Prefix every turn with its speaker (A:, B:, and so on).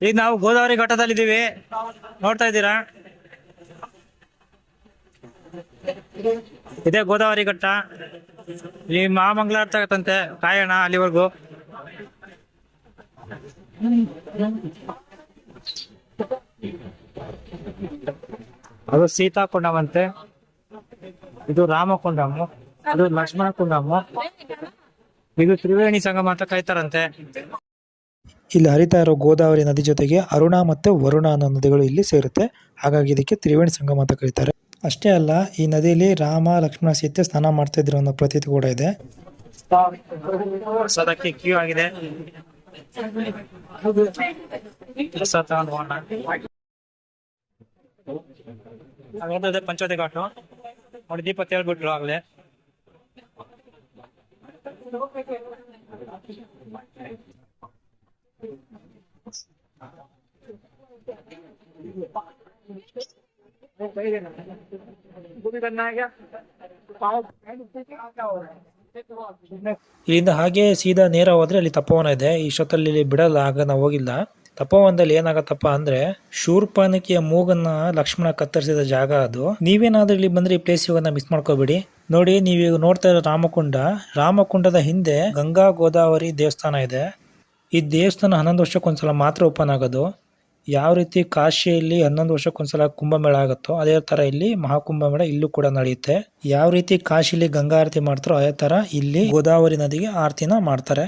A: ಈಗ ನಾವು ಗೋದಾವರಿ ಘಟ್ಟದಲ್ಲಿದ್ದೀವಿ, ನೋಡ್ತಾ ಇದ್ದೀರಾ. ಇದೇ ಗೋದಾವರಿ ಘಟ್ಟ. ಈ ಮಹಾಮಂಗಳಾರತಿ ಆಗತ್ತಂತೆ, ಕಾಯೋಣ ಅಲ್ಲಿವರೆಗೂ. ಅದು ಸೀತಾ ಕುಂಡಮಂತೆ, ಇದು ರಾಮಕುಂಡಮ, ಅದು ಲಕ್ಷ್ಮಣ ಕುಂಡಮ, ಇದು ತ್ರಿವೇಣಿ ಸಂಗಮ ಅಂತ ಕರೀತಾರಂತೆ.
B: ಇಲ್ಲಿ ಹರಿತಾ ಇರೋ ಗೋದಾವರಿ ನದಿ ಜೊತೆಗೆ ಅರುಣ ಮತ್ತು ವರುಣ ಅನ್ನೋ ನದಿಗಳು ಇಲ್ಲಿ ಸೇರುತ್ತೆ. ಹಾಗಾಗಿ ಇದಕ್ಕೆ ತ್ರಿವೇಣಿ ಸಂಗಮ ಅಂತ ಕರೀತಾರೆ. ಅಷ್ಟೇ ಅಲ್ಲ, ಈ ನದಿಯಲ್ಲಿ ರಾಮ ಲಕ್ಷ್ಮಣ ಸೀತೆ ಸ್ನಾನ ಮಾಡ್ತಾ ಇದ್ರು ಅನ್ನೋ ಪ್ರತೀತಿ ಕೂಡ ಇದೆ.
A: ಪ್ರಸಾದಕ್ಕೆ ಕ್ಯೂ ಆಗಿದೆ. ಪಂಚವಟಿ ಘಾಟು ನೋಡಿ, ದೀಪ ತೇಳ್ಬಿಟ್ರು ಆಗ್ಲೇ.
B: ಇಲ್ಲಿಂದ ಹಾಗೆ ಸೀದಾ ನೇರ ಹೋದ್ರೆ ಅಲ್ಲಿ ತಪೋವನ ಇದೆ. ಇಷ್ಟೊತ್ತಲ್ಲಿ ಬಿಡಲ್ಲ, ಆಗ ನಾವು ಹೋಗಿಲ್ಲ. ತಪೋವನದಲ್ಲಿ ಏನಾಗತ್ತಪ್ಪ ಅಂದ್ರೆ ಶೂರ್ಪನಖಿಯ ಮೂಗನ್ನ ಲಕ್ಷ್ಮಣ ಕತ್ತರಿಸಿದ ಜಾಗ ಅದು. ನೀವೇನಾದ್ರೂ ಇಲ್ಲಿ ಬಂದ್ರೆ ಈ ಪ್ಲೇಸ್ ಇವಾಗ ಮಿಸ್ ಮಾಡ್ಕೋಬೇಡಿ. ನೋಡಿ, ನೀವೀಗ ನೋಡ್ತಾ ಇರೋ ರಾಮಕುಂಡ, ರಾಮಕುಂಡದ ಹಿಂದೆ ಗಂಗಾ ಗೋದಾವರಿ ದೇವಸ್ಥಾನ ಇದೆ. ಈ ದೇವಸ್ಥಾನ 11 ವರ್ಷಕ್ಕೊಂದ್ಸಲ ಮಾತ್ರ ಓಪನ್ ಆಗೋದು. ಯಾವ ರೀತಿ ಕಾಶಿಯಲ್ಲಿ 11 ವರ್ಷಕ್ಕೊಂದ್ಸಲ ಕುಂಭಮೇಳ ಆಗುತ್ತೋ ಅದೇ ತರ ಇಲ್ಲಿ ಮಹಾಕುಂಭಮೇಳ ಇಲ್ಲೂ ಕೂಡ ನಡೆಯುತ್ತೆ. ಯಾವ ರೀತಿ ಕಾಶಿಲಿ ಗಂಗಾ ಆರತಿ ಮಾಡ್ತಾರೋ ಅದೇ ತರ ಇಲ್ಲಿ ಗೋದಾವರಿ ನದಿಗೆ ಆರತಿನ ಮಾಡ್ತಾರೆ.